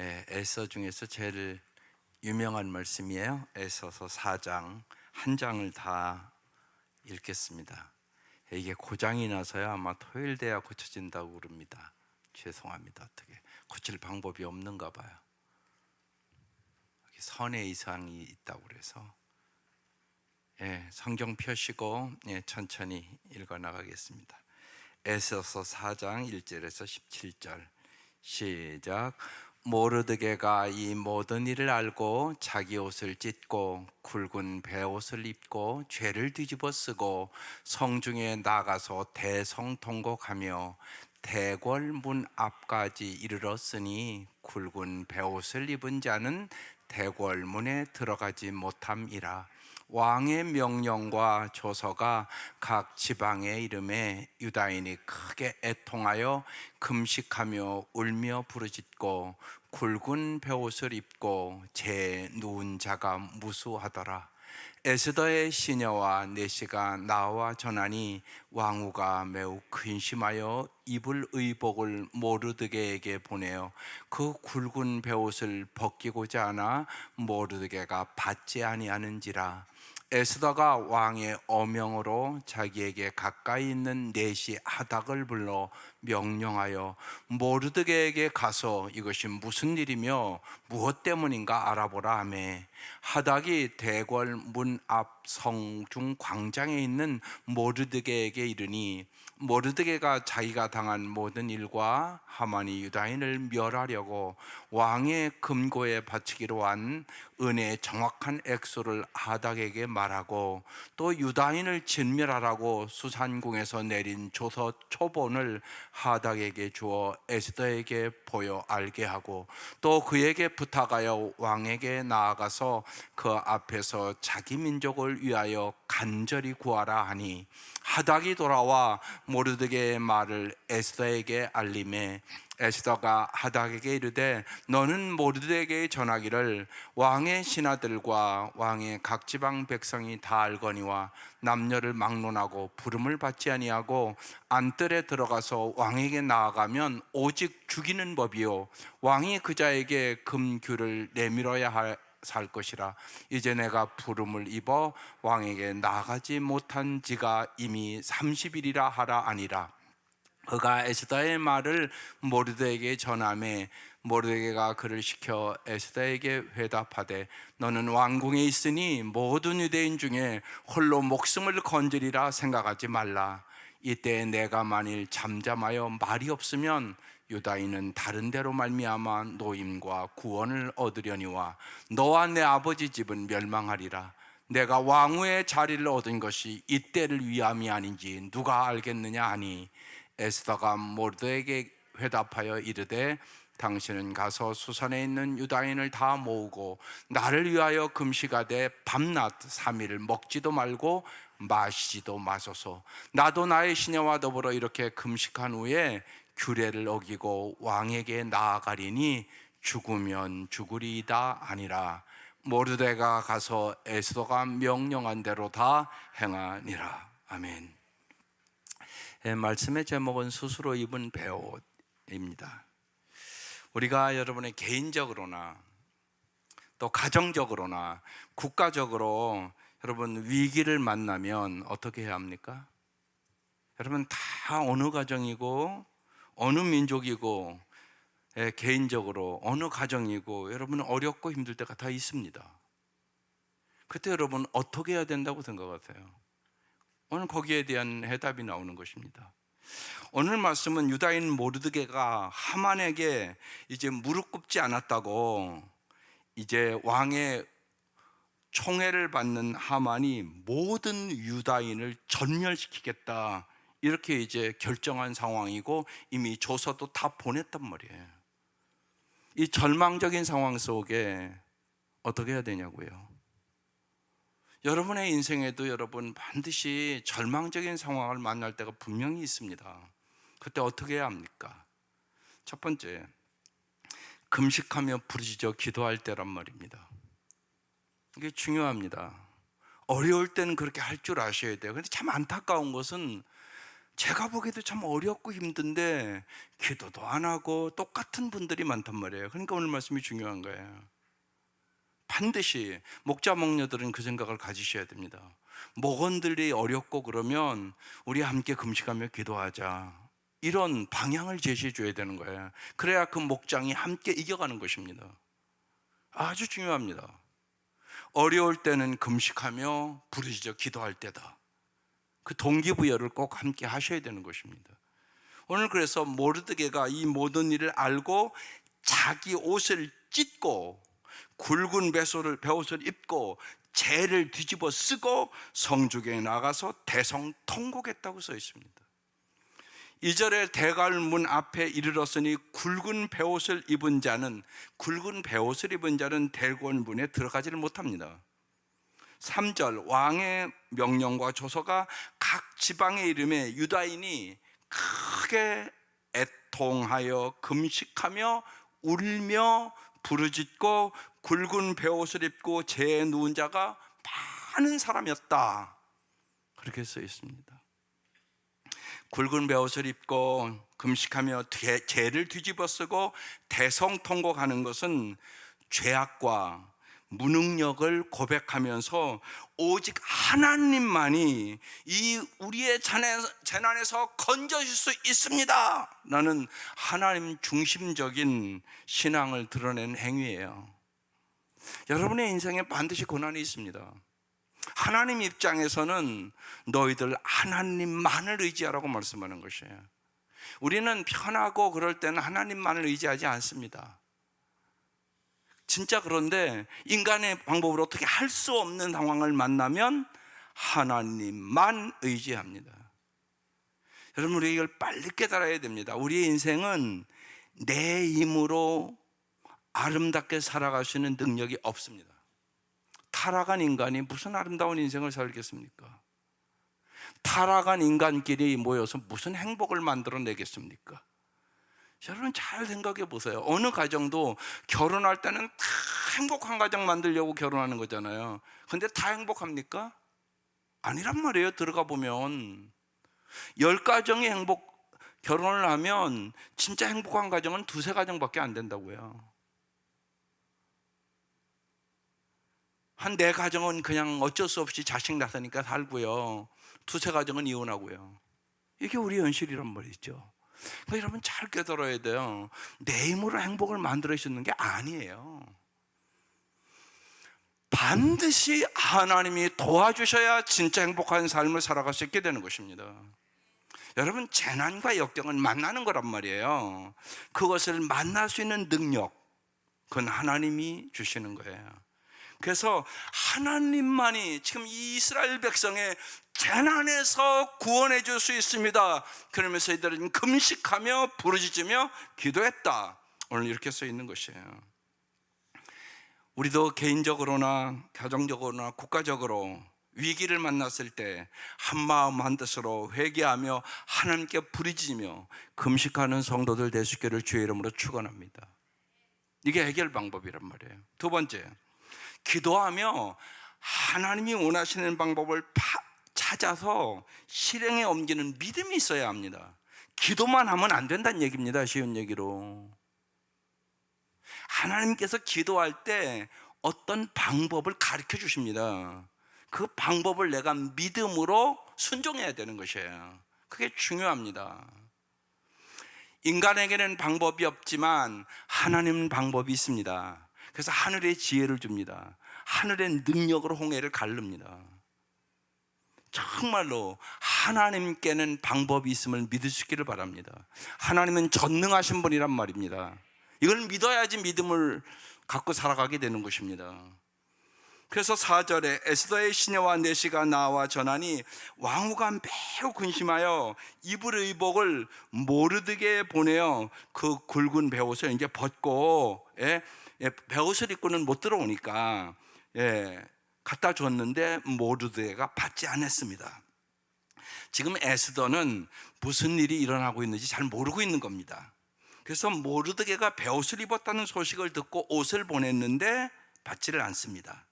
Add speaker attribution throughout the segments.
Speaker 1: 에서 중에서 제일 유명한 말씀이에요. 에서서 4장 한 장을 다 읽겠습니다. 이게 고장이 나서야 아마 토요일 돼야 고쳐진다고 그럽니다. 죄송합니다. 어떻게 고칠 방법이 없는가 봐요. 선의 이상이 있다고 그래서 성경 펴시고 천천히 읽어 나가겠습니다. 에서서 4장 1절에서 17절 시작. 모르드게가 이 모든 일을 알고 자기 옷을 찢고 굵은 베옷을 입고 죄를 뒤집어 쓰고 성중에 나가서 대성통곡하며 대궐 문 앞까지 이르렀으니 굵은 베옷을 입은 자는 대궐 문에 들어가지 못함이라. 왕의 명령과 조서가 각 지방의 이름에 유다인이 크게 애통하여 금식하며 울며 부르짖고 굵은 베옷을 입고 제 누운 자가 무수하더라. 에스더의 시녀와 내시가 나와 전하니 왕후가 매우 근심하여 입을 의복을 모르드게에게 보내어 그 굵은 베옷을 벗기고자 하나 모르드게가 받지 아니하는지라. 에스더가 왕의 어명으로 자기에게 가까이 있는 내시 하닥을 불러 명령하여 모르드게에게 가서 이것이 무슨 일이며 무엇 때문인가 알아보라 하매, 하닥이 대궐 문 앞 성중 광장에 있는 모르드게에게 이르니, 모르드게가 자기가 당한 모든 일과 하만이 유다인을 멸하려고 왕의 금고에 바치기로 한 은혜의 정확한 액수를 하닥에게 말하고, 또 유다인을 진멸하라고 수산궁에서 내린 조서 초본을 하닥에게 주어 에스더에게 보여 알게 하고, 또 그에게 부탁하여 왕에게 나아가서 그 앞에서 자기 민족을 위하여 간절히 구하라 하니, 하닥이 돌아와 모르드게의 말을 에스더에게 알림해 에스더가 하닥에게 이르되, 너는 모르드게에게 전하기를 왕의 신하들과 왕의 각 지방 백성이 다 알거니와 남녀를 막론하고 부름을 받지 아니하고 안뜰에 들어가서 왕에게 나아가면 오직 죽이는 법이요 왕이 그 자에게 금규를 내밀어야 살 것이라. 이제 내가 부름을 입어 왕에게 나아가지 못한 지가 이미 30일이라 하라 아니라. 그가 에스더의 말을 모르드게에게 전하매 모르드게가 그를 시켜 에스더에게 회답하되, 너는 왕궁에 있으니 모든 유대인 중에 홀로 목숨을 건지리라 생각하지 말라. 이때 내가 만일 잠잠하여 말이 없으면 유다인은 다른 데로 말미암아 노임과 구원을 얻으려니와 너와 내 아버지 집은 멸망하리라. 내가 왕후의 자리를 얻은 것이 이때를 위함이 아닌지 누가 알겠느냐 하니, 에스더가 모르드게에게 회답하여 이르되, 당신은 가서 수산에 있는 유다인을 다 모으고 나를 위하여 금식하되 밤낮 3일 먹지도 말고 마시지도 마소서. 나도 나의 시녀와 더불어 이렇게 금식한 후에 규례를 어기고 왕에게 나아가리니 죽으면 죽으리이다 아니라. 모르드게가 가서 에스더가 명령한 대로 다 행하니라. 아멘. 말씀의 제목은 스스로 입은 베옷입니다. 우리가 여러분의 개인적으로나 또 가정적으로나 국가적으로 여러분 위기를 만나면 어떻게 해야 합니까? 여러분 다 어느 가정이고 어느 민족이고 개인적으로 어느 가정이고 여러분 어렵고 힘들 때가 다 있습니다. 그때 여러분 어떻게 해야 된다고 생각하세요? 오늘 거기에 대한 해답이 나오는 것입니다. 오늘 말씀은 유다인 모르드게가 하만에게 이제 무릎 꿇지 않았다고, 이제 왕의 총애를 받는 하만이 모든 유다인을 전멸시키겠다 이렇게 이제 결정한 상황이고 이미 조서도 다 보냈단 말이에요. 이 절망적인 상황 속에 어떻게 해야 되냐고요. 여러분의 인생에도 여러분 반드시 절망적인 상황을 만날 때가 분명히 있습니다. 그때 어떻게 해야 합니까? 첫 번째, 금식하며 부르짖어 기도할 때란 말입니다. 이게 중요합니다. 어려울 때는 그렇게 할 줄 아셔야 돼요. 그런데 참 안타까운 것은 제가 보기에도 참 어렵고 힘든데 기도도 안 하고 똑같은 분들이 많단 말이에요. 그러니까 오늘 말씀이 중요한 거예요. 반드시 목자 목녀들은 그 생각을 가지셔야 됩니다. 목원들이 어렵고 그러면 우리 함께 금식하며 기도하자, 이런 방향을 제시해 줘야 되는 거예요. 그래야 그 목장이 함께 이겨가는 것입니다. 아주 중요합니다. 어려울 때는 금식하며 부르짖어 기도할 때다. 그 동기부여를 꼭 함께 하셔야 되는 것입니다. 오늘 그래서 모르드게가 이 모든 일을 알고 자기 옷을 찢고 굵은 베옷을 입고 재를 뒤집어 쓰고 성중에 나가서 대성통곡했다고 써 있습니다. 2절에 대갈문 앞에 이르렀으니 굵은 베옷을 입은 자는 대궐문에 들어가지를 못합니다. 3절 왕의 명령과 조서가 각 지방의 이름에 유다인이 크게 애통하여 금식하며 울며 부르짖고 굵은 베옷을 입고 재에 누운 자가 많은 사람이었다, 그렇게 써 있습니다. 굵은 베옷을 입고 금식하며 재를 뒤집어 쓰고 대성통곡하는 것은 죄악과 무능력을 고백하면서 오직 하나님만이 이 우리의 재난에서 건져줄 수 있습니다 라는 하나님 중심적인 신앙을 드러낸 행위예요. 여러분의 인생에 반드시 고난이 있습니다. 하나님 입장에서는 너희들 하나님만을 의지하라고 말씀하는 것이에요. 우리는 편하고 그럴 때는 하나님만을 의지하지 않습니다. 진짜 그런데 인간의 방법으로 어떻게 할 수 없는 상황을 만나면 하나님만 의지합니다. 여러분, 우리 이걸 빨리 깨달아야 됩니다. 우리의 인생은 내 힘으로 아름답게 살아갈 수 있는 능력이 없습니다. 타락한 인간이 무슨 아름다운 인생을 살겠습니까? 타락한 인간끼리 모여서 무슨 행복을 만들어내겠습니까? 여러분 잘 생각해 보세요. 어느 가정도 결혼할 때는 다 행복한 가정 만들려고 결혼하는 거잖아요. 근데 다 행복합니까? 아니란 말이에요. 들어가 보면 10가정이 결혼을 하면 진짜 행복한 가정은 2-3가정밖에 안 된다고요. 한 4가정은 그냥 어쩔 수 없이 자식 낳으니까 살고요, 2-3가정은 이혼하고요. 이게 우리 현실이란 말이죠. 그러니까 여러분 잘 깨달아야 돼요. 내 힘으로 행복을 만들어 주는 게 아니에요. 반드시 하나님이 도와주셔야 진짜 행복한 삶을 살아갈 수 있게 되는 것입니다. 여러분, 재난과 역경은 만나는 거란 말이에요. 그것을 만날 수 있는 능력, 그건 하나님이 주시는 거예요. 그래서 하나님만이 지금 이스라엘 백성의 재난에서 구원해 줄 수 있습니다. 그러면서 이들은 금식하며 부르짖으며 기도했다. 오늘 이렇게 써 있는 것이에요. 우리도 개인적으로나 가정적으로나 국가적으로 위기를 만났을 때 한마음 한뜻으로 회개하며 하나님께 부르짖으며 금식하는 성도들 될 수 있기를 주의 이름으로 축원합니다. 이게 해결 방법이란 말이에요. 2번째, 기도하며 하나님이 원하시는 방법을 찾아서 실행에 옮기는 믿음이 있어야 합니다. 기도만 하면 안 된다는 얘기입니다. 쉬운 얘기로, 하나님께서 기도할 때 어떤 방법을 가르쳐 주십니다. 그 방법을 내가 믿음으로 순종해야 되는 것이에요. 그게 중요합니다. 인간에게는 방법이 없지만 하나님은 방법이 있습니다. 그래서 하늘의 지혜를 줍니다. 하늘의 능력으로 홍해를 가릅니다. 정말로 하나님께는 방법이 있음을 믿을 수 있기를 바랍니다. 하나님은 전능하신 분이란 말입니다. 이걸 믿어야지 믿음을 갖고 살아가게 되는 것입니다. 그래서 4절에 에스더의 시녀와 내시가 나와 전하니 왕후가 매우 근심하여 이불 의복을 모르드게에 보내어 그 굵은 베옷을 이제 벗고, 베옷을 입고는 못 들어오니까 갖다 줬는데 모르드게가 받지 않았습니다. 지금 에스더는 무슨 일이 일어나고 있는지 잘 모르고 있는 겁니다. 그래서 모르드게가 베옷을 입었다는 소식을 듣고 옷을 보냈는데 받지를 않습니다.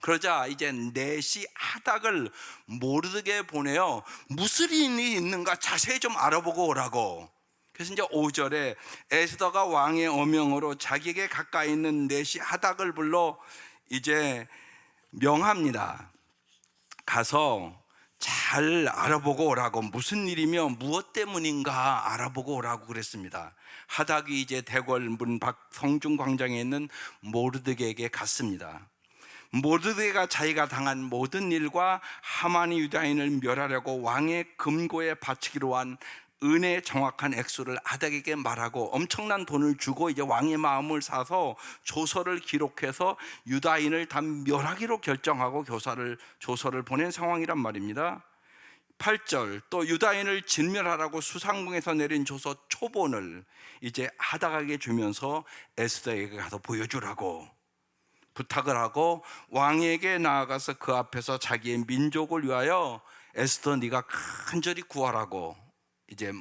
Speaker 1: 그러자 이제 넷이 하닥을 모르드게 보내요. 무슨 일이 있는가 자세히 좀 알아보고 오라고. 그래서 이제 5절에 에스더가 왕의 어명으로 자기에게 가까이 있는 넷이 하닥을 불러 이제 명합니다. 가서 잘 알아보고 오라고, 무슨 일이며 무엇 때문인가 알아보고 오라고 그랬습니다. 하닥이 이제 대궐 문 밖 성중 광장에 있는 모르드게에게 갔습니다. 모르드게가 자기가 당한 모든 일과 하만이 유다인을 멸하려고 왕의 금고에 바치기로 한 은혜의 정확한 액수를 하닥에게 말하고 엄청난 돈을 주고 이제 왕의 마음을 사서 조서를 기록해서 유다인을 다 멸하기로 결정하고 조서를 보낸 상황이란 말입니다. 8절, 또 유다인을 진멸하라고 수상궁에서 내린 조서 초본을 이제 하닥에게 주면서 에스더에게 가서 보여주라고 부탁을 하고 왕에게 나아가서 그 앞에서 자기의 민족을 위하여 에스더 네가 간절히 구하라고 이제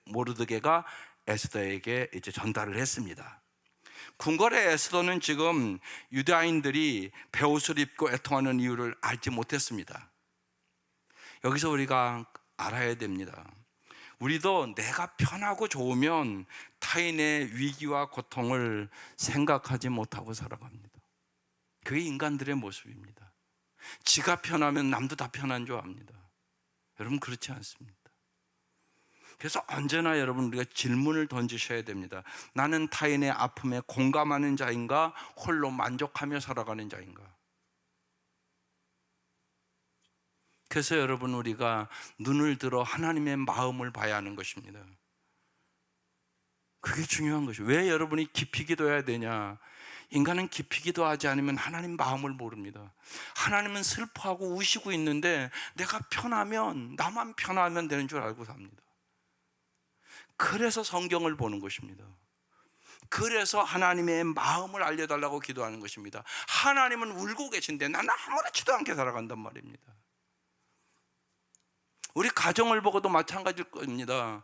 Speaker 1: 모르드게가 에스더에게 이제 전달을 했습니다. 궁궐의 에스더는 지금 유다인들이 베옷을 입고 애통하는 이유를 알지 못했습니다. 여기서 우리가 알아야 됩니다. 우리도 내가 편하고 좋으면 타인의 위기와 고통을 생각하지 못하고 살아갑니다. 그게 인간들의 모습입니다. 지가 편하면 남도 다 편한 줄 압니다. 여러분 그렇지 않습니다. 그래서 언제나 여러분 우리가 질문을 던지셔야 됩니다. 나는 타인의 아픔에 공감하는 자인가, 홀로 만족하며 살아가는 자인가? 그래서 여러분 우리가 눈을 들어 하나님의 마음을 봐야 하는 것입니다. 그게 중요한 것이에요. 왜 여러분이 깊이 기도해야 되냐? 인간은 깊이 기도하지 않으면 하나님 마음을 모릅니다. 하나님은 슬퍼하고 우시고 있는데 내가 편하면, 나만 편하면 되는 줄 알고 삽니다. 그래서 성경을 보는 것입니다. 그래서 하나님의 마음을 알려달라고 기도하는 것입니다. 하나님은 울고 계신데 나는 아무렇지도 않게 살아간단 말입니다. 우리 가정을 보고도 마찬가지일 겁니다.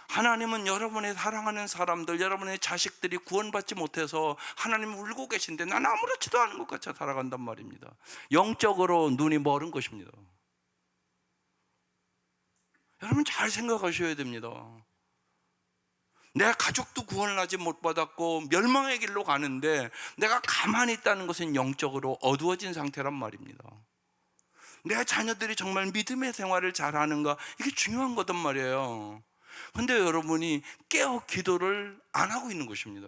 Speaker 1: 하나님은 여러분의 사랑하는 사람들, 여러분의 자식들이 구원받지 못해서 하나님은 울고 계신데 나는 아무렇지도 않은 것 같이 살아간단 말입니다. 영적으로 눈이 멀은 것입니다. 여러분 잘 생각하셔야 됩니다. 내 가족도 구원을 아직 못 받았고 멸망의 길로 가는데 내가 가만히 있다는 것은 영적으로 어두워진 상태란 말입니다. 내 자녀들이 정말 믿음의 생활을 잘하는가, 이게 중요한 거단 말이에요. 근데 여러분이 깨어 기도를 안 하고 있는 것입니다.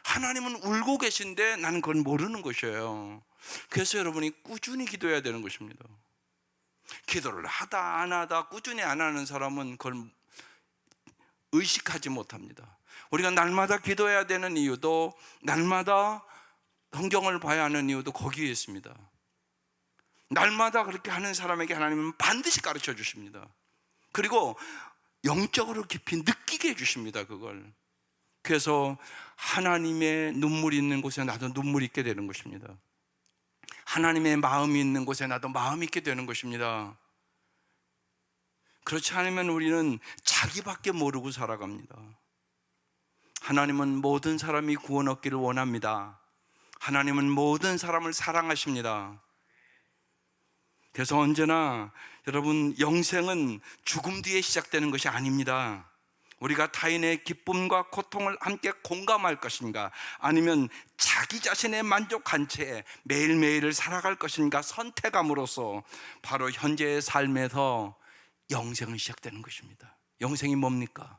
Speaker 1: 하나님은 울고 계신데 나는 그걸 모르는 것이에요. 그래서 여러분이 꾸준히 기도해야 되는 것입니다. 기도를 하다 안 하다 꾸준히 안 하는 사람은 그걸 의식하지 못합니다. 우리가 날마다 기도해야 되는 이유도, 날마다 성경을 봐야 하는 이유도 거기에 있습니다. 날마다 그렇게 하는 사람에게 하나님은 반드시 가르쳐 주십니다. 그리고 영적으로 깊이 느끼게 해주십니다. 그걸. 그래서 하나님의 눈물이 있는 곳에 나도 눈물이 있게 되는 것입니다. 하나님의 마음이 있는 곳에 나도 마음이 있게 되는 것입니다. 그렇지 않으면 우리는 자기밖에 모르고 살아갑니다. 하나님은 모든 사람이 구원 얻기를 원합니다. 하나님은 모든 사람을 사랑하십니다. 그래서 언제나 여러분, 영생은 죽음 뒤에 시작되는 것이 아닙니다. 우리가 타인의 기쁨과 고통을 함께 공감할 것인가, 아니면 자기 자신에 만족한 채 매일매일을 살아갈 것인가 선택함으로써 바로 현재의 삶에서 영생은 시작되는 것입니다. 영생이 뭡니까?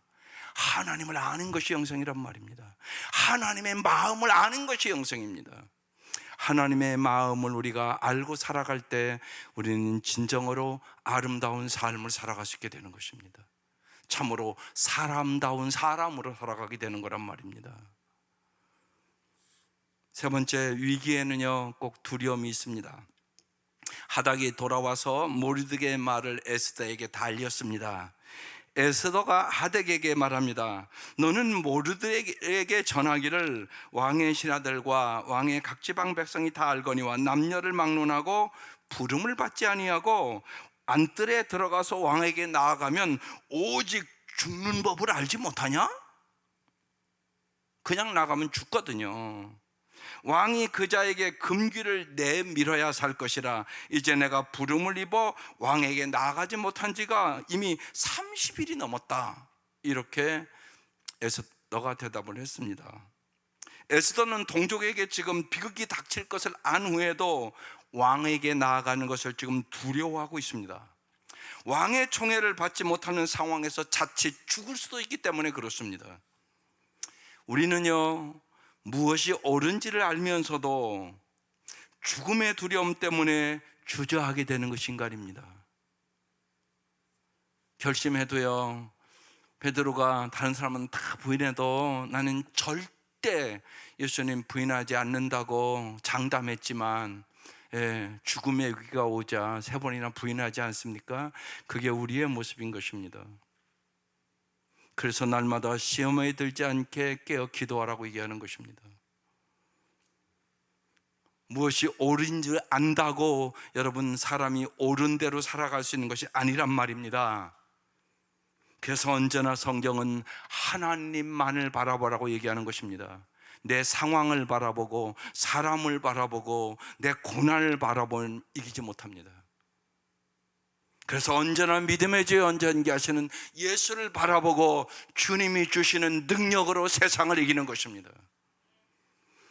Speaker 1: 하나님을 아는 것이 영생이란 말입니다. 하나님의 마음을 아는 것이 영생입니다. 하나님의 마음을 우리가 알고 살아갈 때 우리는 진정으로 아름다운 삶을 살아갈 수 있게 되는 것입니다. 참으로 사람다운 사람으로 살아가게 되는 거란 말입니다. 세 번째, 위기에는요 꼭 두려움이 있습니다. 하닥이 돌아와서 모르드게의 말을 에스더에게 다 알렸습니다. 에스더가 하닥에게 말합니다. 너는 모르드게에게 전하기를 왕의 신하들과 왕의 각 지방 백성이 다 알거니와 남녀를 막론하고 부름을 받지 아니하고 안뜰에 들어가서 왕에게 나아가면 오직 죽는 법을 알지 못하냐? 그냥 나가면 죽거든요. 왕이 그자에게 금귀를 내밀어야 살 것이라. 이제 내가 부름을 입어 왕에게 나아가지 못한 지가 이미 30일이 넘었다. 이렇게 에스더가 대답을 했습니다. 에스더는 동족에게 지금 비극이 닥칠 것을 안 후에도 왕에게 나아가는 것을 지금 두려워하고 있습니다. 왕의 총애를 받지 못하는 상황에서 자칫 죽을 수도 있기 때문에 그렇습니다. 우리는요, 무엇이 옳은지를 알면서도 죽음의 두려움 때문에 주저하게 되는 것이 인간입니다. 결심해도요, 베드로가 다른 사람은 다 부인해도 나는 절대 예수님 부인하지 않는다고 장담했지만, 죽음의 위기가 오자 3번이나 부인하지 않습니까? 그게 우리의 모습인 것입니다. 그래서 날마다 시험에 들지 않게 깨어 기도하라고 얘기하는 것입니다. 무엇이 옳은지 안다고 여러분 사람이 옳은 대로 살아갈 수 있는 것이 아니란 말입니다. 그래서 언제나 성경은 하나님만을 바라보라고 얘기하는 것입니다. 내 상황을 바라보고 사람을 바라보고 내 고난을 바라보면 이기지 못합니다. 그래서 언제나 믿음의 죄 언전케 하시는 예수를 바라보고 주님이 주시는 능력으로 세상을 이기는 것입니다.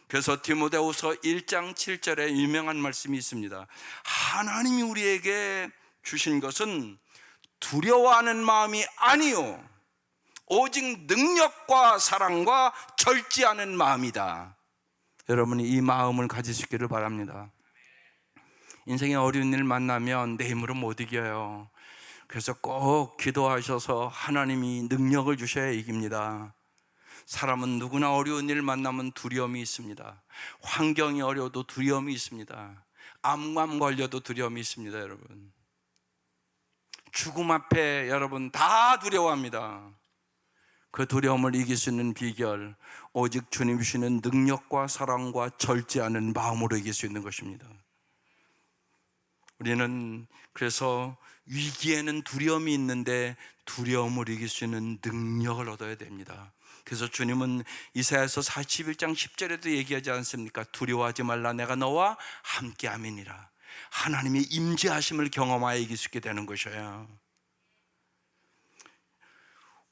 Speaker 1: 그래서 디모데후서 1장 7절에 유명한 말씀이 있습니다. 하나님이 우리에게 주신 것은 두려워하는 마음이 아니요 오직 능력과 사랑과 절제하는 마음이다. 여러분이 이 마음을 가질 수 있기를 바랍니다. 인생의 어려운 일 만나면 내 힘으로 못 이겨요. 그래서 꼭 기도하셔서 하나님이 능력을 주셔야 이깁니다. 사람은 누구나 어려운 일 만나면 두려움이 있습니다. 환경이 어려워도 두려움이 있습니다. 암만 걸려도 두려움이 있습니다. 여러분, 죽음 앞에 여러분 다 두려워합니다. 그 두려움을 이길 수 있는 비결, 오직 주님 주시는 능력과 사랑과 절제하는 마음으로 이길 수 있는 것입니다. 우리는 그래서 위기에는 두려움이 있는데 두려움을 이길 수 있는 능력을 얻어야 됩니다. 그래서 주님은 이사야서 41장 10절에도 얘기하지 않습니까? 두려워하지 말라, 내가 너와 함께함이니라. 하나님의 임재하심을 경험하여 이길 수 있게 되는 것이에요.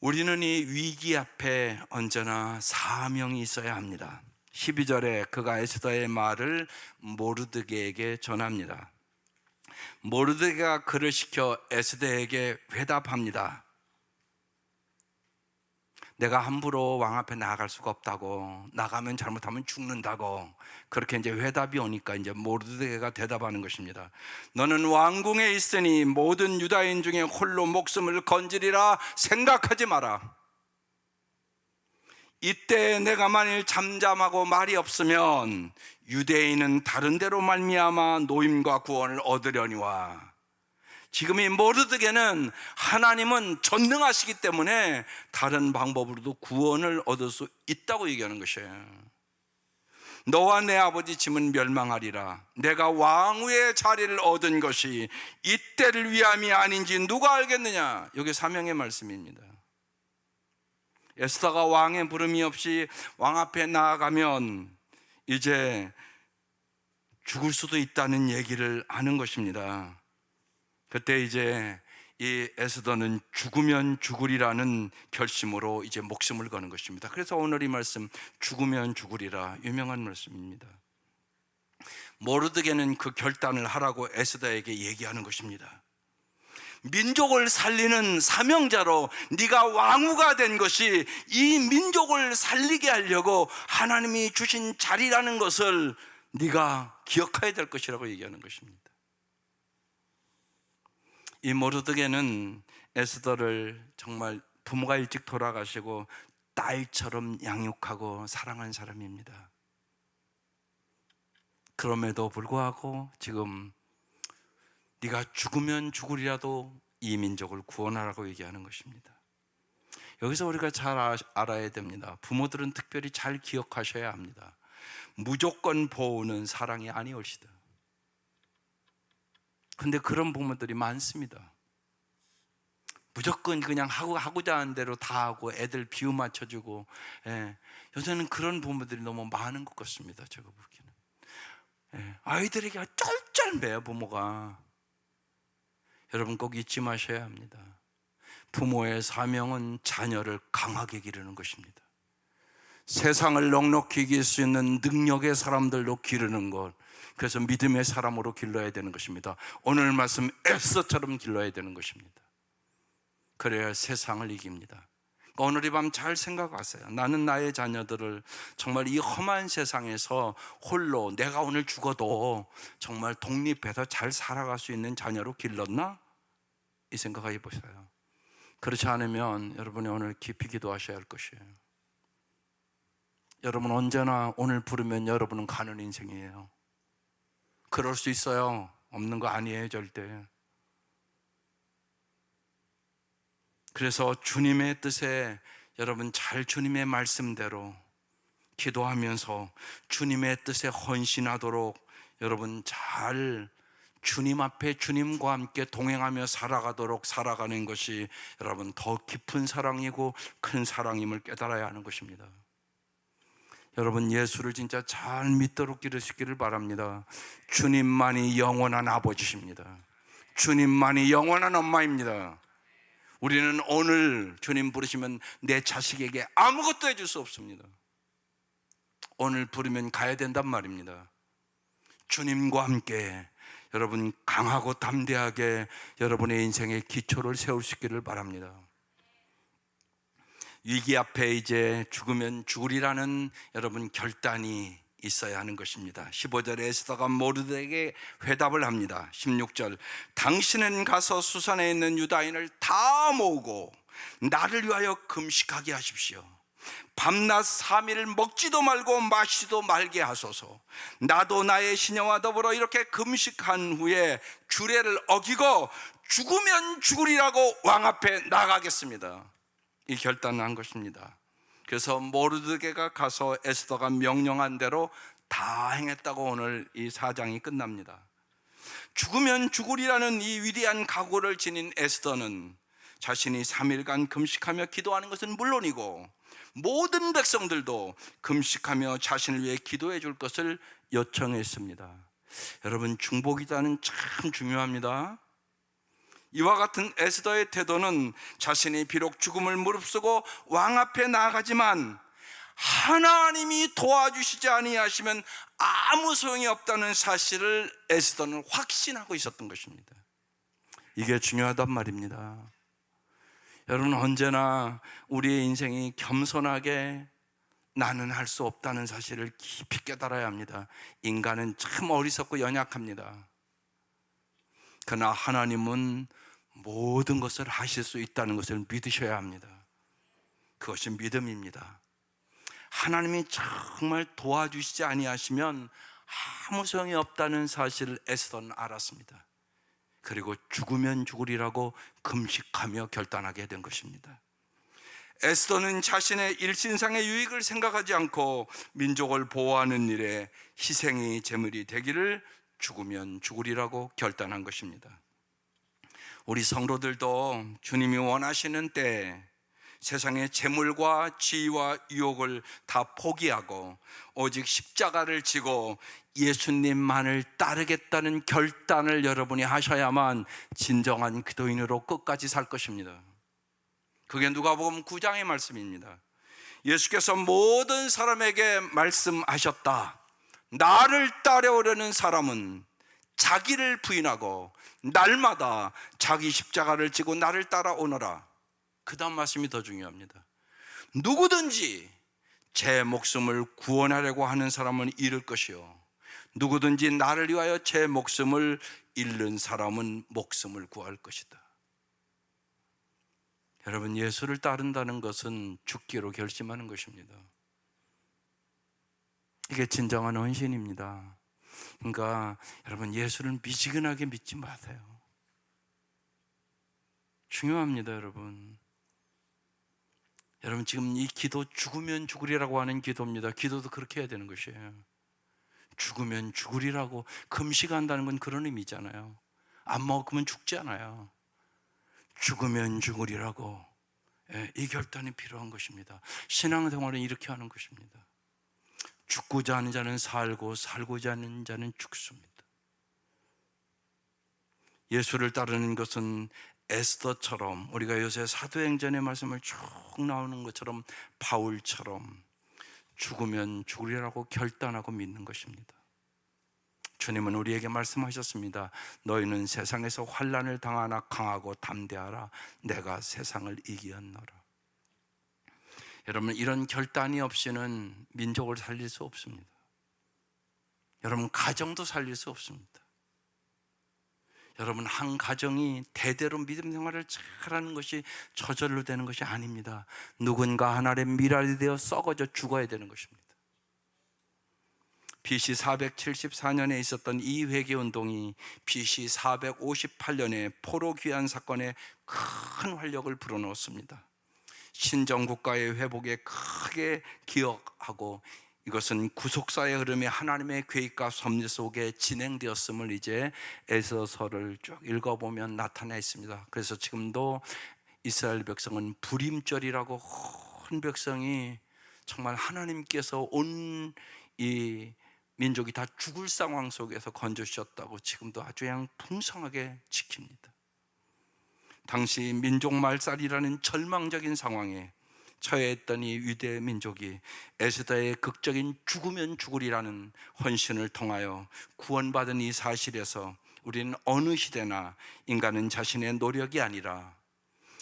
Speaker 1: 우리는 이 위기 앞에 언제나 사명이 있어야 합니다. 12절에 그가 에스더의 말을 모르드게에게 전합니다. 모르드게가 그를 시켜 에스더에게 회답합니다. 내가 함부로 왕 앞에 나아갈 수가 없다고, 나가면 잘못하면 죽는다고, 그렇게 이제 회답이 오니까 이제 모르드게가 대답하는 것입니다. 너는 왕궁에 있으니 모든 유다인 중에 홀로 목숨을 건지리라 생각하지 마라. 이때 내가 만일 잠잠하고 말이 없으면 유대인은 다른 데로 말미암아 노임과 구원을 얻으려니와. 지금 이 모르드게는 하나님은 전능하시기 때문에 다른 방법으로도 구원을 얻을 수 있다고 얘기하는 것이에요. 너와 내 아버지 짐은 멸망하리라. 내가 왕후의 자리를 얻은 것이 이때를 위함이 아닌지 누가 알겠느냐. 이게 사명의 말씀입니다. 에스더가 왕의 부름이 없이 왕 앞에 나아가면 이제 죽을 수도 있다는 얘기를 하는 것입니다. 그때 이제 이 에스더는 죽으면 죽으리라는 결심으로 이제 목숨을 거는 것입니다. 그래서 오늘 이 말씀, 죽으면 죽으리라, 유명한 말씀입니다. 모르드게는 그 결단을 하라고 에스더에게 얘기하는 것입니다. 민족을 살리는 사명자로 네가 왕후가 된 것이 이 민족을 살리게 하려고 하나님이 주신 자리라는 것을 네가 기억해야 될 것이라고 얘기하는 것입니다. 이 모르드게는 에스더를 정말 부모가 일찍 돌아가시고 딸처럼 양육하고 사랑한 사람입니다. 그럼에도 불구하고 지금 네가 죽으면 죽으리라도 이 민족을 구원하라고 얘기하는 것입니다. 여기서 우리가 잘 알아야 됩니다. 부모들은 특별히 잘 기억하셔야 합니다. 무조건 보호는 사랑이 아니올시다. 근데 그런 부모들이 많습니다. 무조건 그냥 하고자 하는 대로 다 하고 애들 비유 맞춰주고, 요새는 그런 부모들이 너무 많은 것 같습니다. 제가 보기에는. 아이들에게 쩔쩔매요, 부모가. 여러분 꼭 잊지 마셔야 합니다. 부모의 사명은 자녀를 강하게 기르는 것입니다. 세상을 넉넉히 이길 수 있는 능력의 사람들로 기르는 것, 그래서 믿음의 사람으로 길러야 되는 것입니다. 오늘 말씀 에스더처럼 길러야 되는 것입니다. 그래야 세상을 이깁니다. 오늘 이 밤 잘 생각하세요. 나는 나의 자녀들을 정말 이 험한 세상에서 홀로 내가 오늘 죽어도 정말 독립해서 잘 살아갈 수 있는 자녀로 길렀나? 이 생각해 보세요. 그렇지 않으면 여러분이 오늘 깊이 기도하셔야 할 것이에요. 여러분 언제나 오늘 부르면 여러분은 가는 인생이에요. 그럴 수 있어요. 없는 거 아니에요, 절대. 그래서 주님의 뜻에 여러분 잘 주님의 말씀대로 기도하면서 주님의 뜻에 헌신하도록 여러분 잘 주님 앞에 주님과 함께 동행하며 살아가도록 살아가는 것이 여러분 더 깊은 사랑이고 큰 사랑임을 깨달아야 하는 것입니다. 여러분 예수를 진짜 잘 믿도록 기르시기를 바랍니다. 주님만이 영원한 아버지십니다. 주님만이 영원한 엄마입니다. 우리는 오늘 주님 부르시면 내 자식에게 아무것도 해줄 수 없습니다. 오늘 부르면 가야 된단 말입니다. 주님과 함께 여러분 강하고 담대하게 여러분의 인생의 기초를 세울 수 있기를 바랍니다. 위기 앞에 이제 죽으면 죽으리라는 여러분 결단이 있어야 하는 것입니다. 15절에 에스더가 모르드에게 회답을 합니다. 16절, 당신은 가서 수산에 있는 유다인을 다 모으고 나를 위하여 금식하게 하십시오. 밤낮 3일 먹지도 말고 마시지도 말게 하소서. 나도 나의 시녀와 더불어 이렇게 금식한 후에 규례를 어기고 죽으면 죽으리라고 왕 앞에 나가겠습니다. 이 결단을 한 것입니다. 그래서 모르드게가 가서 에스더가 명령한 대로 다 행했다고 오늘 이 4장이 끝납니다. 죽으면 죽으리라는 이 위대한 각오를 지닌 에스더는 자신이 3일간 금식하며 기도하는 것은 물론이고 모든 백성들도 금식하며 자신을 위해 기도해 줄 것을 요청했습니다. 여러분 중보기도는 참 중요합니다. 이와 같은 에스더의 태도는 자신이 비록 죽음을 무릅쓰고 왕 앞에 나아가지만 하나님이 도와주시지 아니하시면 아무 소용이 없다는 사실을 에스더는 확신하고 있었던 것입니다. 이게 중요하단 말입니다. 여러분 언제나 우리의 인생이 겸손하게 나는 할 수 없다는 사실을 깊이 깨달아야 합니다. 인간은 참 어리석고 연약합니다. 그러나 하나님은 모든 것을 하실 수 있다는 것을 믿으셔야 합니다. 그것이 믿음입니다. 하나님이 정말 도와주시지 아니하시면 아무 소용이 없다는 사실을 에스더는 알았습니다. 그리고 죽으면 죽으리라고 금식하며 결단하게 된 것입니다. 에스더는 자신의 일신상의 유익을 생각하지 않고 민족을 보호하는 일에 희생이 제물이 되기를 죽으면 죽으리라고 결단한 것입니다. 우리 성도들도 주님이 원하시는 때에 세상의 재물과 지위와 유혹을 다 포기하고 오직 십자가를 지고 예수님만을 따르겠다는 결단을 여러분이 하셔야만 진정한 기도인으로 끝까지 살 것입니다. 그게 누가복음 9장의 말씀입니다. 예수께서 모든 사람에게 말씀하셨다. 나를 따라오려는 사람은 자기를 부인하고 날마다 자기 십자가를 지고 나를 따라오너라. 그 다음 말씀이 더 중요합니다. 누구든지 제 목숨을 구원하려고 하는 사람은 잃을 것이요 누구든지 나를 위하여 제 목숨을 잃는 사람은 목숨을 구할 것이다. 여러분 예수를 따른다는 것은 죽기로 결심하는 것입니다. 이게 진정한 헌신입니다. 그러니까 여러분 예수를 미지근하게 믿지 마세요. 중요합니다. 여러분 지금 이 기도 죽으면 죽으리라고 하는 기도입니다. 기도도 그렇게 해야 되는 것이에요. 죽으면 죽으리라고 금식한다는 건 그런 의미잖아요. 안 먹으면 죽지 않아요. 죽으면 죽으리라고 이 결단이 필요한 것입니다. 신앙생활은 이렇게 하는 것입니다. 죽고자 하는 자는 살고 살고자 하는 자는 죽습니다. 예수를 따르는 것은 에스더처럼, 우리가 요새 사도행전의 말씀을 쭉 나오는 것처럼 바울처럼 죽으면 죽으리라고 결단하고 믿는 것입니다. 주님은 우리에게 말씀하셨습니다. 너희는 세상에서 환난을 당하나 강하고 담대하라. 내가 세상을 이기었노라. 여러분, 이런 결단이 없이는 민족을 살릴 수 없습니다. 여러분, 가정도 살릴 수 없습니다. 여러분, 한 가정이 대대로 믿음 생활을 잘하는 것이 저절로 되는 것이 아닙니다. 누군가 하나의 미랄이 되어 썩어져 죽어야 되는 것입니다. BC 474년에 있었던 이 회개운동이 BC 458년에 포로 귀환 사건에 큰 활력을 불어넣었습니다. 신정국가의 회복에 크게 기여하고, 이것은 구속사의 흐름에 하나님의 계획과 섭리 속에 진행되었음을 이제 에서서를 쭉 읽어보면 나타나 있습니다. 그래서 지금도 이스라엘 백성은 불임절이라고, 온 백성이 정말 하나님께서 온 이 민족이 다 죽을 상황 속에서 건져주셨다고 지금도 아주 그냥 풍성하게 지킵니다. 당시 민족 말살이라는 절망적인 상황에 처해있던 이 위대 민족이 에스더의 극적인 죽으면 죽으리라는 헌신을 통하여 구원받은 이 사실에서 우리는 어느 시대나 인간은 자신의 노력이 아니라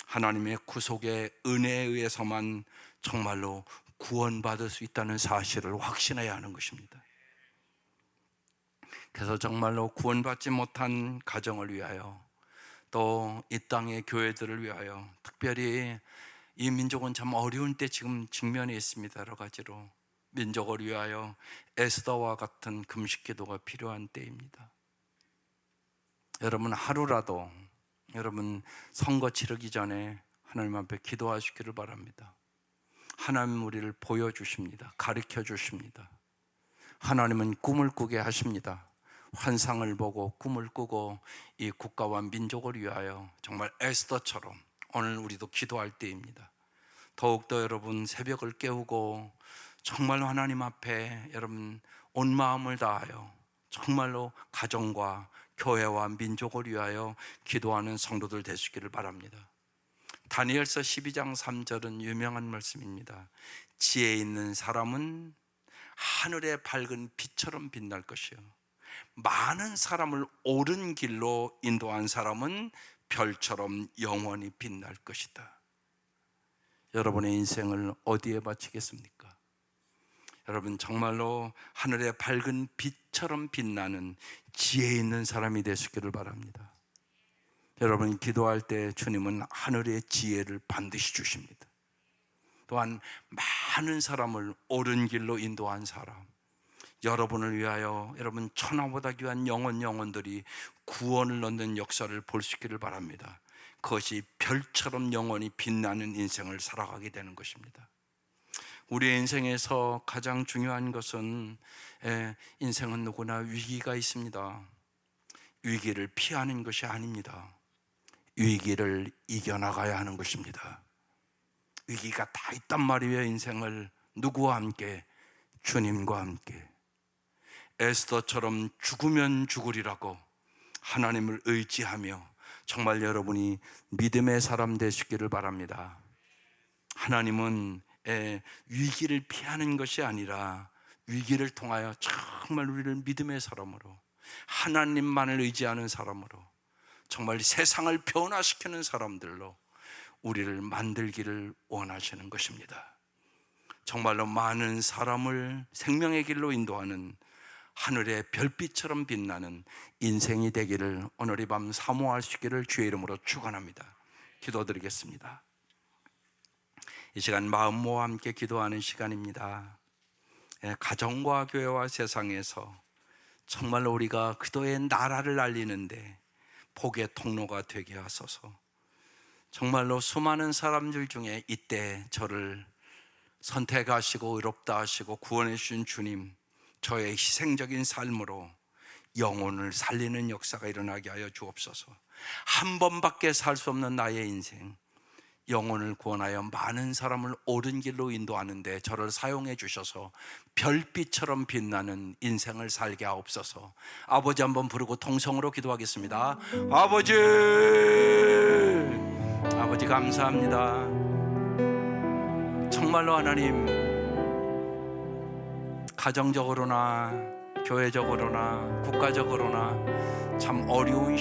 Speaker 1: 하나님의 구속의 은혜에 의해서만 정말로 구원받을 수 있다는 사실을 확신해야 하는 것입니다. 그래서 정말로 구원받지 못한 가정을 위하여, 또 이 땅의 교회들을 위하여, 특별히 이 민족은 참 어려운 때 지금 직면해 있습니다. 여러 가지로 민족을 위하여 에스더와 같은 금식 기도가 필요한 때입니다. 여러분, 하루라도 여러분 선거 치르기 전에 하나님 앞에 기도하시기를 바랍니다. 하나님 우리를 보여주십니다. 가르쳐 주십니다. 하나님은 꿈을 꾸게 하십니다. 환상을 보고 꿈을 꾸고 이 국가와 민족을 위하여 정말 에스더처럼 오늘 우리도 기도할 때입니다. 더욱더 여러분 새벽을 깨우고 정말 하나님 앞에 여러분 온 마음을 다하여 정말로 가정과 교회와 민족을 위하여 기도하는 성도들 되시기를 바랍니다. 다니엘서 12장 3절은 유명한 말씀입니다. 지혜 있는 사람은 하늘의 밝은 빛처럼 빛날 것이요, 많은 사람을 옳은 길로 인도한 사람은 별처럼 영원히 빛날 것이다. 여러분의 인생을 어디에 바치겠습니까? 여러분, 정말로 하늘의 밝은 빛처럼 빛나는 지혜 있는 사람이 되시기를 바랍니다. 여러분, 기도할 때 주님은 하늘의 지혜를 반드시 주십니다. 또한 많은 사람을 옳은 길로 인도한 사람, 여러분을 위하여 여러분 천하보다 귀한 영혼들이 구원을 얻는 역사를 볼 수 있기를 바랍니다. 그것이 별처럼 영원히 빛나는 인생을 살아가게 되는 것입니다. 우리의 인생에서 가장 중요한 것은 인생은 누구나 위기가 있습니다. 위기를 피하는 것이 아닙니다. 위기를 이겨나가야 하는 것입니다. 위기가 다 있단 말이에요. 인생을 누구와 함께? 주님과 함께. 에스더처럼 죽으면 죽으리라고 하나님을 의지하며 정말 여러분이 믿음의 사람 되시기를 바랍니다. 하나님은 위기를 피하는 것이 아니라 위기를 통하여 정말 우리를 믿음의 사람으로, 하나님만을 의지하는 사람으로, 정말 세상을 변화시키는 사람들로 우리를 만들기를 원하시는 것입니다. 정말로 많은 사람을 생명의 길로 인도하는 하늘의 별빛처럼 빛나는 인생이 되기를 오늘 이 밤 사모하시기를 주의 이름으로 축원합니다. 기도드리겠습니다. 이 시간 마음 모아 함께 기도하는 시간입니다. 가정과 교회와 세상에서 정말로 우리가 그도의 나라를 알리는데 복의 통로가 되게 하소서. 정말로 수많은 사람들 중에 이때 저를 선택하시고 의롭다 하시고 구원해 주신 주님, 저의 희생적인 삶으로 영혼을 살리는 역사가 일어나게 하여 주옵소서. 한 번밖에 살 수 없는 나의 인생, 영혼을 구원하여 많은 사람을 옳은 길로 인도하는데 저를 사용해 주셔서 별빛처럼 빛나는 인생을 살게 하옵소서. 아버지 한번 부르고 통성으로 기도하겠습니다. 아버지, 아버지 감사합니다. 정말로 하나님, 가정적으로나 교회적으로나 국가적으로나 참 어려운